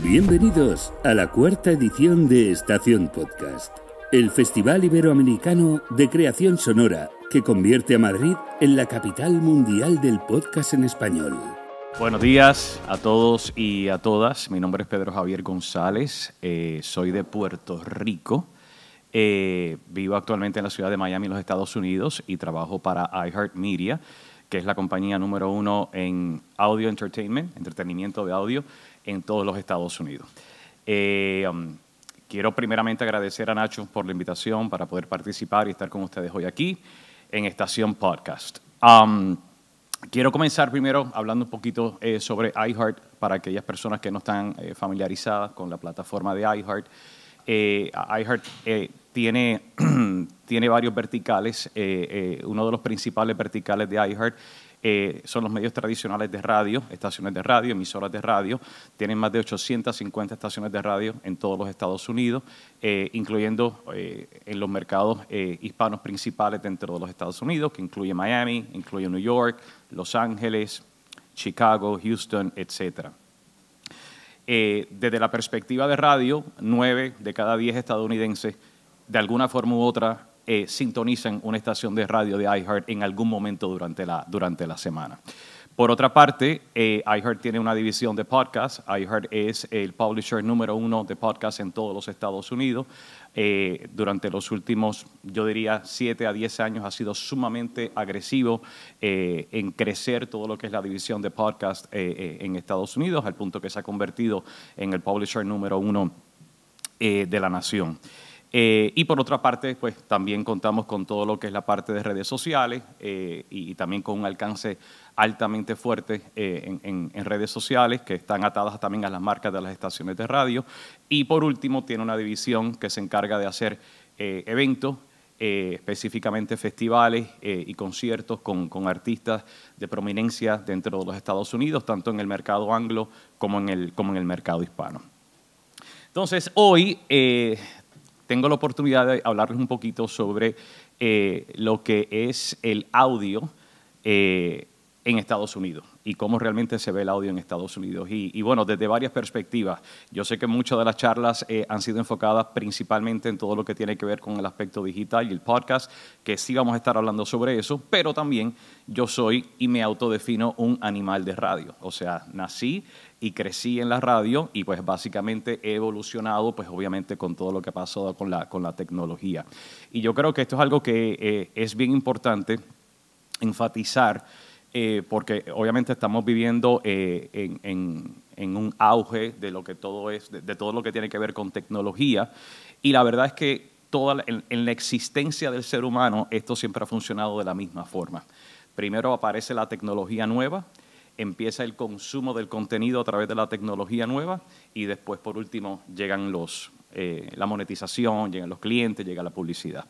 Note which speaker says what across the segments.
Speaker 1: Bienvenidos a la cuarta edición de Estación Podcast, el Festival Iberoamericano de Creación Sonora que convierte a Madrid en la capital mundial del podcast en español.
Speaker 2: Buenos días a todos y a todas. Mi nombre es Pedro Javier González, soy de Puerto Rico. Vivo actualmente en la ciudad de Miami, en los Estados Unidos, y trabajo para iHeartMedia, que es la compañía número 1 en audio entertainment, entretenimiento de audio, en todos los Estados Unidos. Quiero primeramente agradecer a Nacho por la invitación para poder participar y estar con ustedes hoy aquí en Estación Podcast. Quiero comenzar primero hablando un poquito sobre iHeart para aquellas personas que no están familiarizadas con la plataforma de iHeart. iHeart tiene varios verticales. Uno de los principales verticales de iHeart son los medios tradicionales de radio, estaciones de radio, emisoras de radio. Tienen más de 850 estaciones de radio en todos los Estados Unidos, incluyendo en los mercados hispanos principales dentro de los Estados Unidos, que incluye Miami, incluye New York, Los Ángeles, Chicago, Houston, etc. Desde la perspectiva de radio, 9 de cada 10 estadounidenses, de alguna forma u otra, sintonizan una estación de radio de iHeart en algún momento durante la semana. Por otra parte, iHeart tiene una división de podcasts. iHeart es el publisher número 1 de podcasts en todos los Estados Unidos. Durante los últimos, yo diría, 7 a 10 años ha sido sumamente agresivo en crecer todo lo que es la división de podcasts en Estados Unidos, al punto que se ha convertido en el publisher número 1 de la nación. Y por otra parte, pues también contamos con todo lo que es la parte de redes sociales y también con un alcance altamente fuerte en redes sociales que están atadas también a las marcas de las estaciones de radio. Y por último, tiene una división que se encarga de hacer eventos, específicamente festivales y conciertos con artistas de prominencia dentro de los Estados Unidos, tanto en el mercado anglo como en el mercado hispano. Entonces, hoy tengo la oportunidad de hablarles un poquito sobre lo que es el audio en Estados Unidos y cómo realmente se ve el audio en Estados Unidos. Y bueno, desde varias perspectivas. Yo sé que muchas de las charlas han sido enfocadas principalmente en todo lo que tiene que ver con el aspecto digital y el podcast, que sí vamos a estar hablando sobre eso, pero también yo soy y me autodefino un animal de radio. O sea, nací y crecí en la radio y pues básicamente he evolucionado pues obviamente con todo lo que ha pasado con la tecnología. Y yo creo que esto es algo que es bien importante enfatizar porque obviamente estamos viviendo en un auge de lo que todo es, de todo lo que tiene que ver con tecnología, y la verdad es que en la existencia del ser humano esto siempre ha funcionado de la misma forma. Primero aparece la tecnología nueva, empieza el consumo del contenido a través de la tecnología nueva y después, por último, llegan la monetización, llegan los clientes, llega la publicidad.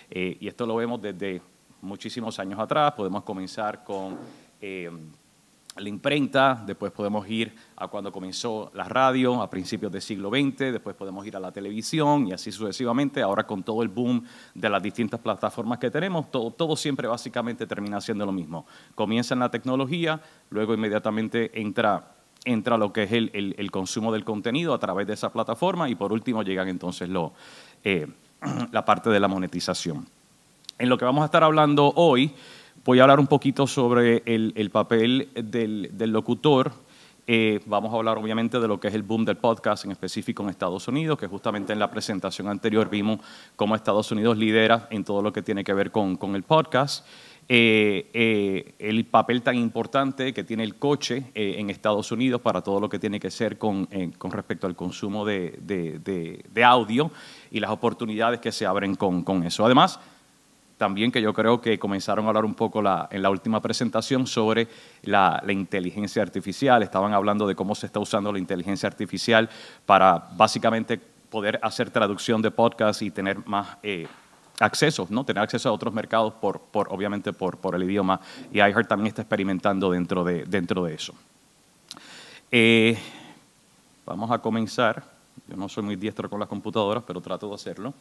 Speaker 2: Y esto lo vemos desde muchísimos años atrás. Podemos comenzar con la imprenta, después podemos ir a cuando comenzó la radio a principios del siglo XX, después podemos ir a la televisión y así sucesivamente. Ahora con todo el boom de las distintas plataformas que tenemos, todo siempre básicamente termina siendo lo mismo. Comienza en la tecnología, luego inmediatamente entra lo que es el consumo del contenido a través de esa plataforma y por último llegan entonces la parte de la monetización. En lo que vamos a estar hablando hoy, voy a hablar un poquito sobre el papel del locutor. Vamos a hablar obviamente de lo que es el boom del podcast, en específico en Estados Unidos, que justamente en la presentación anterior vimos cómo Estados Unidos lidera en todo lo que tiene que ver con el podcast. El papel tan importante que tiene el coche en Estados Unidos para todo lo que tiene que ser con respecto al consumo de audio y las oportunidades que se abren con eso. Además, también que yo creo que comenzaron a hablar un poco en la última presentación sobre la inteligencia artificial. Estaban hablando de cómo se está usando la inteligencia artificial para básicamente poder hacer traducción de podcast y tener más acceso, ¿no? Tener acceso a otros mercados obviamente por el idioma. Y iHeart también está experimentando dentro de eso. Vamos a comenzar Yo no soy muy diestro con las computadoras, pero trato de hacerlo.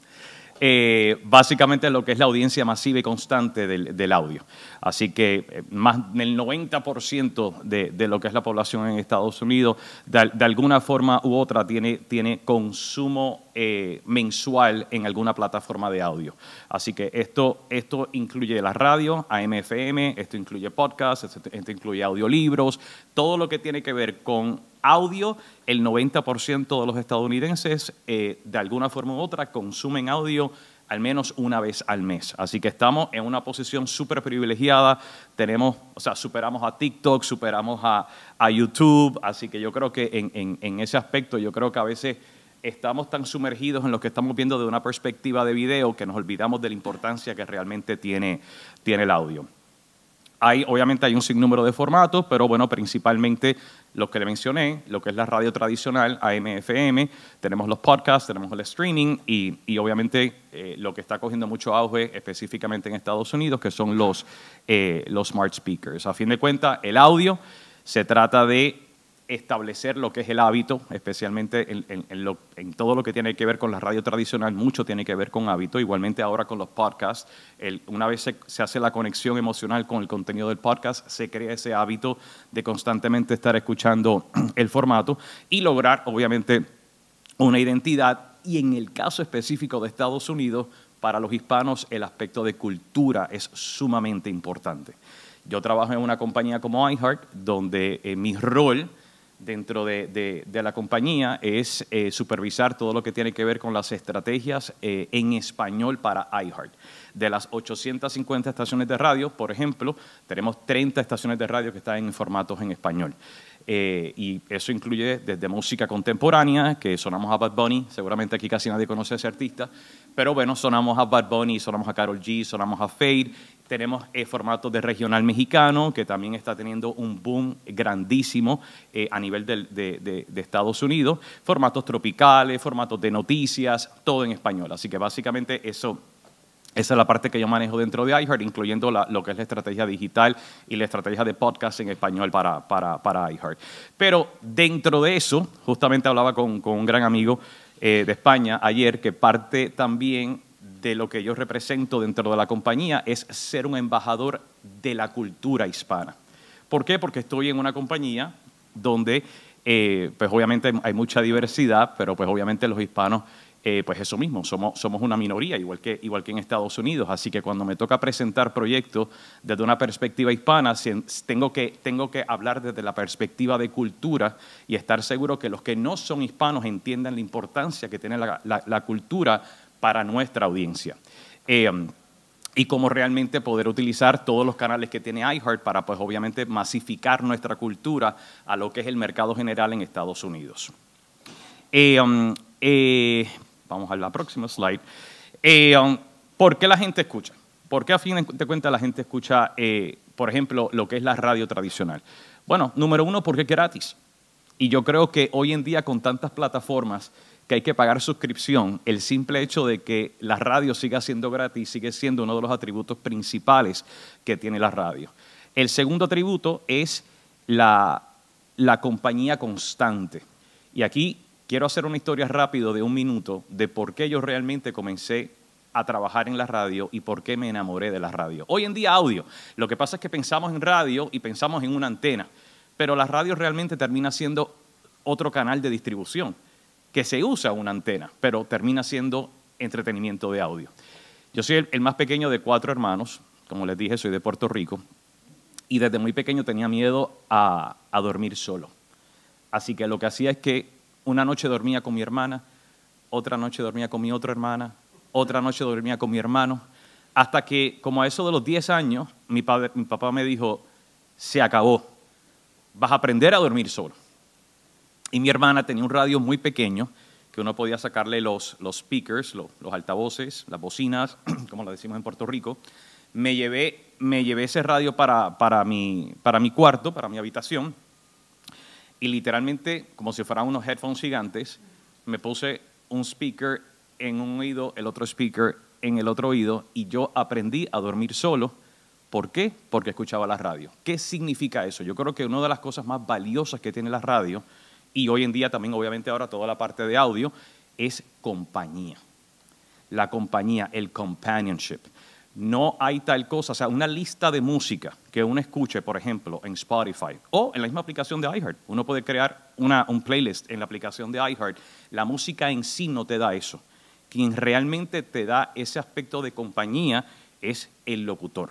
Speaker 2: Básicamente lo que es la audiencia masiva y constante del audio. Así que más del 90% de lo que es la población en Estados Unidos, de alguna forma u otra, tiene consumo mensual en alguna plataforma de audio. Así que esto incluye la radio, AM/FM, esto incluye podcasts, esto incluye audiolibros, todo lo que tiene que ver con audio. El 90% de los estadounidenses, de alguna forma u otra, consumen audio al menos una vez al mes. Así que estamos en una posición súper privilegiada. Superamos a TikTok, superamos a YouTube. Así que yo creo que en ese aspecto, yo creo que a veces estamos tan sumergidos en lo que estamos viendo de una perspectiva de video que nos olvidamos de la importancia que realmente tiene el audio. Obviamente hay un sinnúmero de formatos, pero bueno, principalmente los que le mencioné, lo que es la radio tradicional, AM/FM, tenemos los podcasts, tenemos el streaming y obviamente lo que está cogiendo mucho auge específicamente en Estados Unidos, que son los smart speakers. A fin de cuentas, el audio se trata de establecer lo que es el hábito, especialmente en todo lo que tiene que ver con la radio tradicional, mucho tiene que ver con hábito. Igualmente ahora con los podcasts, una vez se hace la conexión emocional con el contenido del podcast, se crea ese hábito de constantemente estar escuchando el formato y lograr, obviamente, una identidad. Y en el caso específico de Estados Unidos, para los hispanos, el aspecto de cultura es sumamente importante. Yo trabajo en una compañía como iHeart, donde mi rol dentro de la compañía es supervisar todo lo que tiene que ver con las estrategias en español para iHeart. De las 850 estaciones de radio, por ejemplo, tenemos 30 estaciones de radio que están en formatos en español. Y eso incluye desde música contemporánea, que sonamos a Bad Bunny, seguramente aquí casi nadie conoce a ese artista, pero bueno, sonamos a Bad Bunny, sonamos a Karol G, sonamos a Fade. Tenemos formatos de regional mexicano, que también está teniendo un boom grandísimo a nivel de Estados Unidos. Formatos tropicales, formatos de noticias, todo en español. Así que básicamente esa es la parte que yo manejo dentro de iHeart, incluyendo lo que es la estrategia digital y la estrategia de podcast en español para iHeart. Pero dentro de eso, justamente hablaba con un gran amigo de España ayer, que parte también de lo que yo represento dentro de la compañía es ser un embajador de la cultura hispana. ¿Por qué? Porque estoy en una compañía donde, pues obviamente hay mucha diversidad, pero pues obviamente los hispanos, pues eso mismo, somos una minoría, igual que en Estados Unidos. Así que cuando me toca presentar proyectos desde una perspectiva hispana, tengo que hablar desde la perspectiva de cultura y estar seguro que los que no son hispanos entiendan la importancia que tiene la cultura para nuestra audiencia. Y cómo realmente poder utilizar todos los canales que tiene iHeart para, pues obviamente, masificar nuestra cultura a lo que es el mercado general en Estados Unidos. Vamos a la próxima slide. ¿Por qué la gente escucha? ¿Por qué a fin de cuentas la gente escucha, por ejemplo, lo que es la radio tradicional? Bueno, número uno, porque es gratis. Y yo creo que hoy en día con tantas plataformas que hay que pagar suscripción, el simple hecho de que la radio siga siendo gratis sigue siendo uno de los atributos principales que tiene la radio. El segundo atributo es la compañía constante. Y aquí quiero hacer una historia rápido de 1 minuto de por qué yo realmente comencé a trabajar en la radio y por qué me enamoré de la radio. Hoy en día audio, lo que pasa es que pensamos en radio y pensamos en una antena, pero la radio realmente termina siendo otro canal de distribución, que se usa una antena, pero termina siendo entretenimiento de audio. Yo soy el más pequeño de 4 hermanos, como les dije, soy de Puerto Rico, y desde muy pequeño tenía miedo a dormir solo. Así que lo que hacía es que una noche dormía con mi hermana, otra noche dormía con mi otra hermana, otra noche dormía con mi hermano, hasta que, como a eso de los 10 años, mi papá me dijo, se acabó, vas a aprender a dormir solo. Y mi hermana tenía un radio muy pequeño que uno podía sacarle los speakers, los altavoces, las bocinas, como lo decimos en Puerto Rico. Me llevé ese radio para mi cuarto, para mi habitación, y literalmente, como si fueran unos headphones gigantes, me puse un speaker en un oído, el otro speaker en el otro oído, y yo aprendí a dormir solo. ¿Por qué? Porque escuchaba la radio. ¿Qué significa eso? Yo creo que una de las cosas más valiosas que tiene la radio y hoy en día también, obviamente ahora toda la parte de audio, es compañía. La compañía, el companionship. No hay tal cosa, o sea, una lista de música que uno escuche, por ejemplo, en Spotify o en la misma aplicación de iHeart. Uno puede crear un playlist en la aplicación de iHeart. La música en sí no te da eso. Quien realmente te da ese aspecto de compañía es el locutor.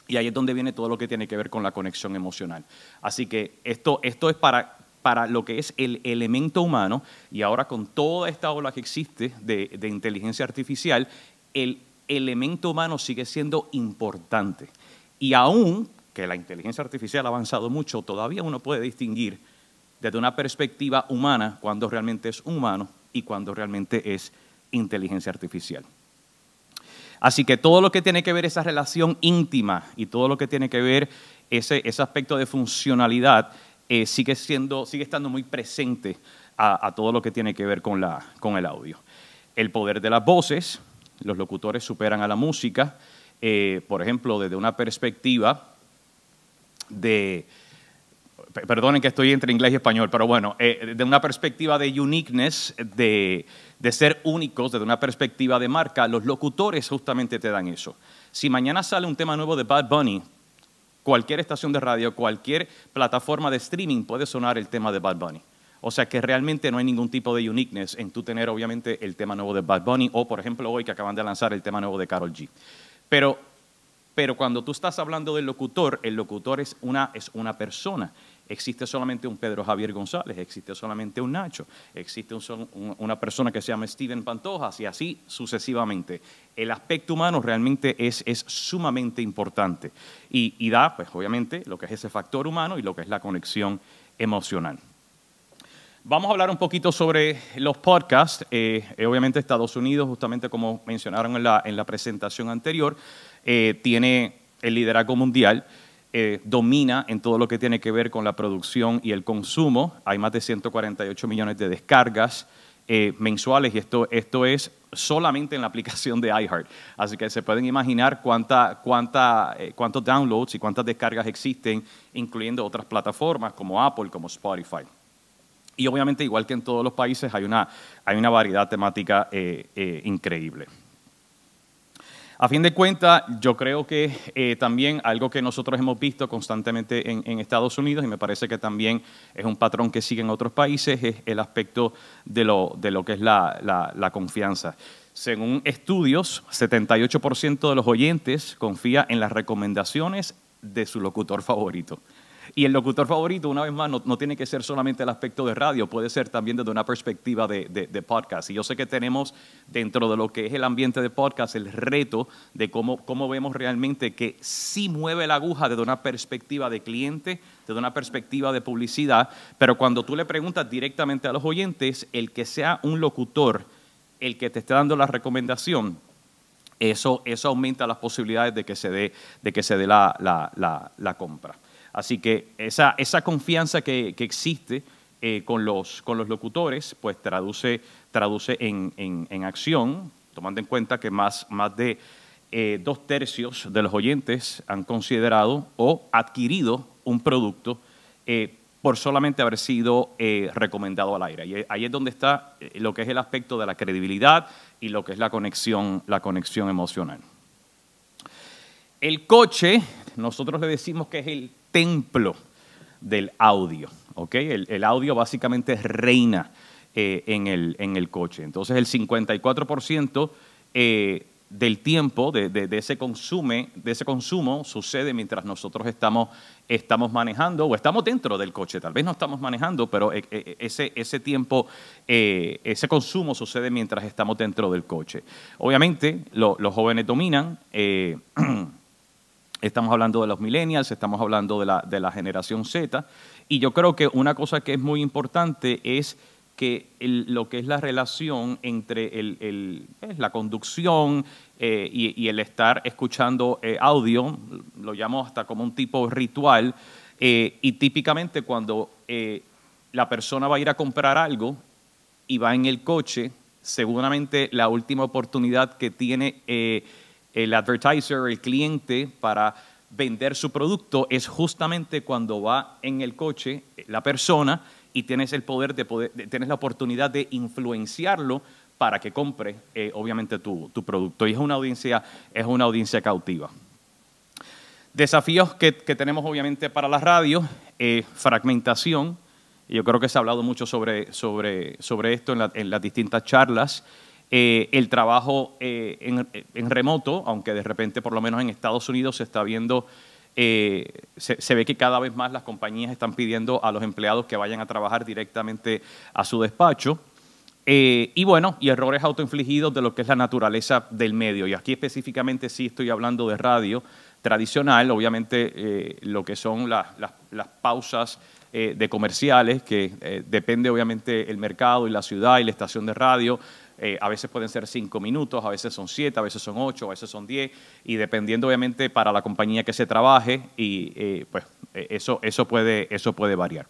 Speaker 2: Y ahí es donde viene todo lo que tiene que ver con la conexión emocional. Así que esto es para lo que es el elemento humano, y ahora con toda esta ola que existe de inteligencia artificial, el elemento humano sigue siendo importante. Y aún que la inteligencia artificial ha avanzado mucho, todavía uno puede distinguir desde una perspectiva humana cuando realmente es humano y cuando realmente es inteligencia artificial. Así que todo lo que tiene que ver esa relación íntima y todo lo que tiene que ver ese aspecto de funcionalidad sigue estando muy presente a todo lo que tiene que ver con el audio. El poder de las voces. Los locutores superan a la música, por ejemplo, desde una perspectiva de, perdonen que estoy entre inglés y español, pero bueno, de una perspectiva de uniqueness, de ser únicos, desde una perspectiva de marca, los locutores justamente te dan eso. Si mañana sale un tema nuevo de Bad Bunny, cualquier estación de radio, cualquier plataforma de streaming puede sonar el tema de Bad Bunny. O sea que realmente no hay ningún tipo de uniqueness en tú tener obviamente el tema nuevo de Bad Bunny o, por ejemplo, hoy que acaban de lanzar el tema nuevo de Karol G. Pero cuando tú estás hablando del locutor, el locutor es una persona. Existe solamente un Pedro Javier González, existe solamente un Nacho, existe una persona que se llama Steven Pantojas y así sucesivamente. El aspecto humano realmente es sumamente importante y da, pues obviamente, lo que es ese factor humano y lo que es la conexión emocional. Vamos a hablar un poquito sobre los podcasts. Obviamente Estados Unidos, justamente como mencionaron en la presentación anterior, tiene el liderazgo mundial, domina en todo lo que tiene que ver con la producción y el consumo. Hay más de 148 millones de descargas mensuales y esto es solamente en la aplicación de iHeart. Así que se pueden imaginar cuántos downloads y cuántas descargas existen, incluyendo otras plataformas como Apple, como Spotify. Y obviamente, igual que en todos los países, hay una variedad temática increíble. A fin de cuentas, yo creo que también algo que nosotros hemos visto constantemente en Estados Unidos, y me parece que también es un patrón que sigue en otros países, es el aspecto de lo que es la confianza. Según estudios, 78% de los oyentes confía en las recomendaciones de su locutor favorito. Y el locutor favorito, una vez más, no tiene que ser solamente el aspecto de radio, puede ser también desde una perspectiva de podcast. Y yo sé que tenemos dentro de lo que es el ambiente de podcast el reto de cómo vemos realmente que sí mueve la aguja desde una perspectiva de cliente, desde una perspectiva de publicidad, pero cuando tú le preguntas directamente a los oyentes, el que sea un locutor el que te esté dando la recomendación, eso aumenta las posibilidades de que se dé la compra. Así que esa confianza que existe con los locutores, pues traduce en acción, tomando en cuenta que más de 2/3 de los oyentes han considerado o adquirido un producto por solamente haber sido recomendado al aire. Y ahí es donde está lo que es el aspecto de la credibilidad y lo que es la conexión emocional. El coche, nosotros le decimos que es el templo del audio, ¿ok? El audio básicamente reina en el coche. Entonces, el 54% del tiempo de ese consumo sucede mientras nosotros estamos manejando o estamos dentro del coche. Tal vez no estamos manejando, pero ese tiempo, ese consumo sucede mientras estamos dentro del coche. Obviamente, los jóvenes dominan. Estamos hablando de los millennials, estamos hablando de la generación Z, y yo creo que una cosa que es muy importante es que lo que es la relación entre la conducción y el estar escuchando audio, lo llamo hasta como un tipo ritual, y típicamente cuando la persona va a ir a comprar algo y va en el coche, seguramente la última oportunidad que tiene el advertiser, el cliente, para vender su producto es justamente cuando va en el coche la persona y tienes el poder tienes la oportunidad de influenciarlo para que compre, obviamente, tu producto. Y es una audiencia cautiva. Desafíos que tenemos, obviamente, para la radio, fragmentación. Yo creo que se ha hablado mucho sobre esto en las distintas charlas. El trabajo en remoto, aunque de repente, por lo menos en Estados Unidos, se está viendo, se ve que cada vez más las compañías están pidiendo a los empleados que vayan a trabajar directamente a su despacho. Y errores autoinfligidos de lo que es la naturaleza del medio. Y aquí específicamente sí estoy hablando de radio tradicional, obviamente lo que son las pausas de comerciales, que depende obviamente el mercado y la ciudad y la estación de radio. A veces pueden ser 5 minutos, a veces son 7, a veces son 8, a veces son 10, y dependiendo obviamente para la compañía que se trabaje, y pues eso puede variar.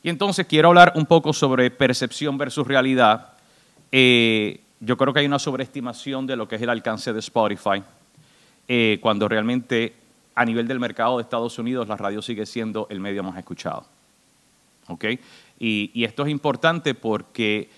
Speaker 2: Y entonces quiero hablar un poco sobre percepción versus realidad. Yo creo que hay una sobreestimación de lo que es el alcance de Spotify, cuando realmente a nivel del mercado de Estados Unidos la radio sigue siendo el medio más escuchado. ¿Okay? Y esto es importante porque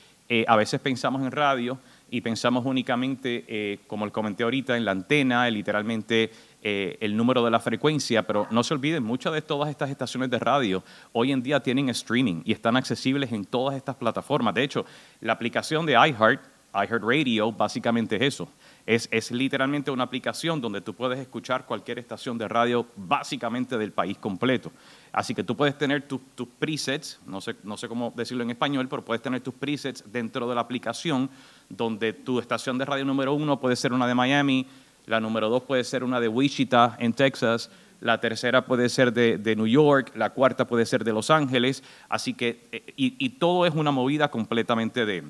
Speaker 2: a veces pensamos en radio y pensamos únicamente, como le comenté ahorita, en la antena, literalmente el número de la frecuencia, pero no se olviden, muchas de todas estas estaciones de radio hoy en día tienen streaming y están accesibles en todas estas plataformas. De hecho, la aplicación de iHeartRadio, básicamente es eso. Es literalmente una aplicación donde tú puedes escuchar cualquier estación de radio básicamente del país completo. Así que tú puedes tener tus presets, no sé cómo decirlo en español, pero puedes tener tus presets dentro de la aplicación, donde tu estación de radio número 1 puede ser una de Miami, la número 2 puede ser una de Wichita, en Texas, la tercera puede ser de New York, la cuarta puede ser de Los Ángeles. Así que, y todo es una movida completamente de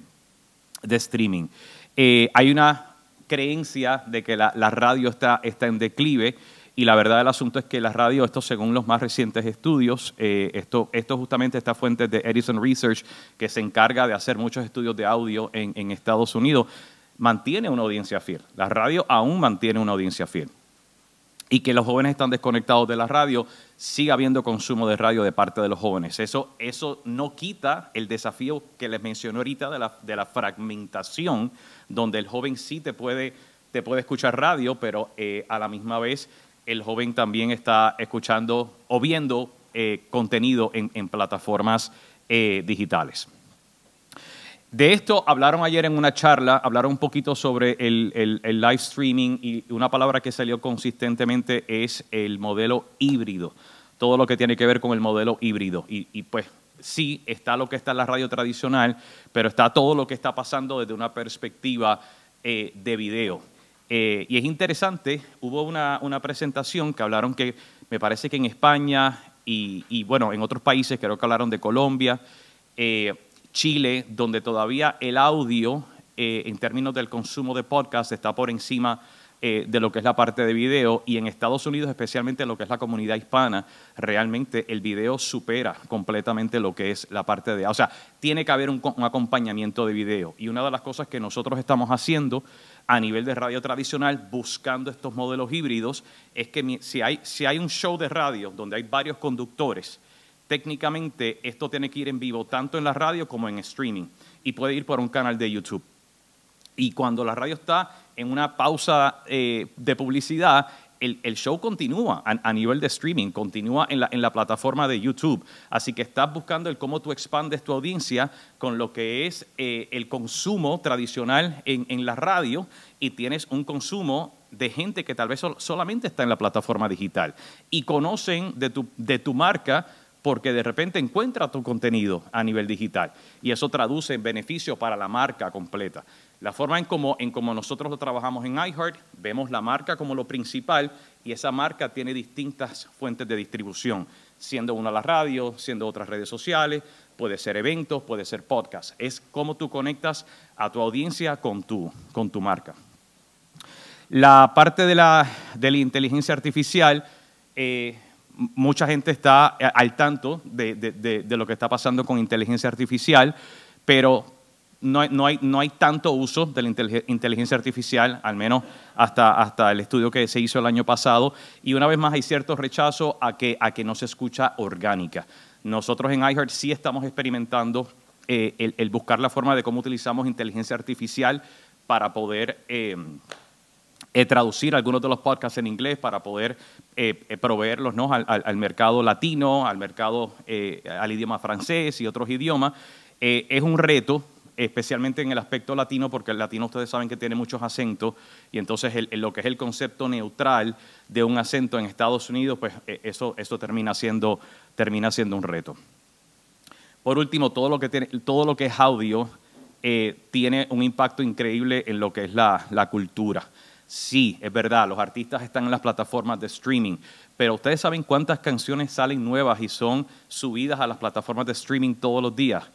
Speaker 2: streaming. Hay una creencia de que la radio está en declive, y la verdad del asunto es que la radio, esto según los más recientes estudios, esto justamente esta fuente de Edison Research, que se encarga de hacer muchos estudios de audio en Estados Unidos, mantiene una audiencia fiel. La radio aún mantiene una audiencia fiel. Y que los jóvenes están desconectados de la radio, sigue habiendo consumo de radio de parte de los jóvenes. Eso no quita el desafío que les mencioné ahorita de la fragmentación, donde el joven sí te puede escuchar radio, pero a la misma vez el joven también está escuchando o viendo contenido en plataformas digitales. De esto hablaron ayer en una charla, hablaron un poquito sobre el live streaming, y una palabra que salió consistentemente es el modelo híbrido, todo lo que tiene que ver con el modelo híbrido. Y pues sí, está lo que está en la radio tradicional, pero está todo lo que está pasando desde una perspectiva de video. Y es interesante, hubo una presentación que hablaron que me parece que en España y bueno, en otros países, creo que hablaron de Colombia, Chile, donde todavía el audio, en términos del consumo de podcast, está por encima de lo que es la parte de video, y en Estados Unidos, especialmente en lo que es la comunidad hispana, realmente el video supera completamente lo que es la parte de... O sea, tiene que haber un acompañamiento de video, y una de las cosas que nosotros estamos haciendo a nivel de radio tradicional, buscando estos modelos híbridos, es que si hay un show de radio donde hay varios conductores, técnicamente esto tiene que ir en vivo tanto en la radio como en streaming, y puede ir por un canal de YouTube. Y cuando la radio está en una pausa de publicidad, el show continúa a nivel de streaming, continúa en la plataforma de YouTube. Así que estás buscando el cómo tú expandes tu audiencia con lo que es el consumo tradicional en la radio, y tienes un consumo de gente que tal vez solamente está en la plataforma digital y conocen de tu marca, porque de repente encuentra tu contenido a nivel digital, y eso traduce en beneficio para la marca completa. La forma en cómo nosotros lo trabajamos en iHeart, vemos la marca como lo principal, y esa marca tiene distintas fuentes de distribución, siendo una la radio, siendo otras redes sociales, puede ser eventos, puede ser podcast. Es cómo tú conectas a tu audiencia con tu marca. La parte de la inteligencia artificial, mucha gente está al tanto de lo que está pasando con inteligencia artificial, pero no hay tanto uso de la inteligencia artificial, al menos hasta el estudio que se hizo el año pasado, y una vez más hay cierto rechazo a que no se escucha orgánica. Nosotros en iHeart sí estamos experimentando el buscar la forma de cómo utilizamos inteligencia artificial para poder traducir algunos de los podcasts en inglés, para poder proveerlos, ¿no?, al mercado latino, al mercado, al idioma francés y otros idiomas. Es un reto, especialmente en el aspecto latino, porque el latino ustedes saben que tiene muchos acentos, y entonces lo que es el concepto neutral de un acento en Estados Unidos, pues eso termina siendo un reto. Por último, todo lo que es audio tiene un impacto increíble en lo que es la cultura. Sí, es verdad, los artistas están en las plataformas de streaming, pero ustedes saben cuántas canciones salen nuevas y son subidas a las plataformas de streaming todos los días.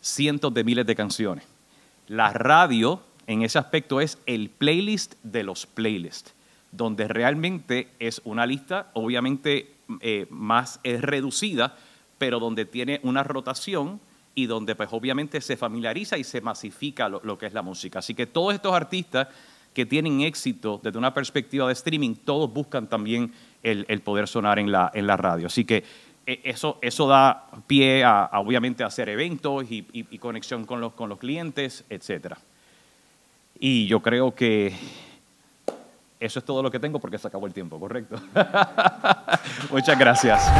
Speaker 2: Cientos de miles de canciones. La radio, en ese aspecto, es el playlist de los playlists, donde realmente es una lista, obviamente más reducida, pero donde tiene una rotación y donde pues obviamente se familiariza y se masifica lo que es la música. Así que todos estos artistas que tienen éxito desde una perspectiva de streaming, todos buscan también el poder sonar en la radio. Así que eso da pie obviamente a hacer eventos y conexión con los clientes, etc. Y yo creo que eso es todo lo que tengo porque se acabó el tiempo, ¿correcto? Muchas gracias.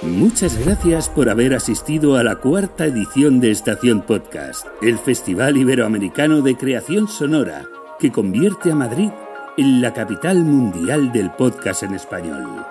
Speaker 1: Muchas gracias por haber asistido a la 4ª edición de Estación Podcast, el Festival Iberoamericano de Creación Sonora, que convierte a Madrid en la capital mundial del podcast en español.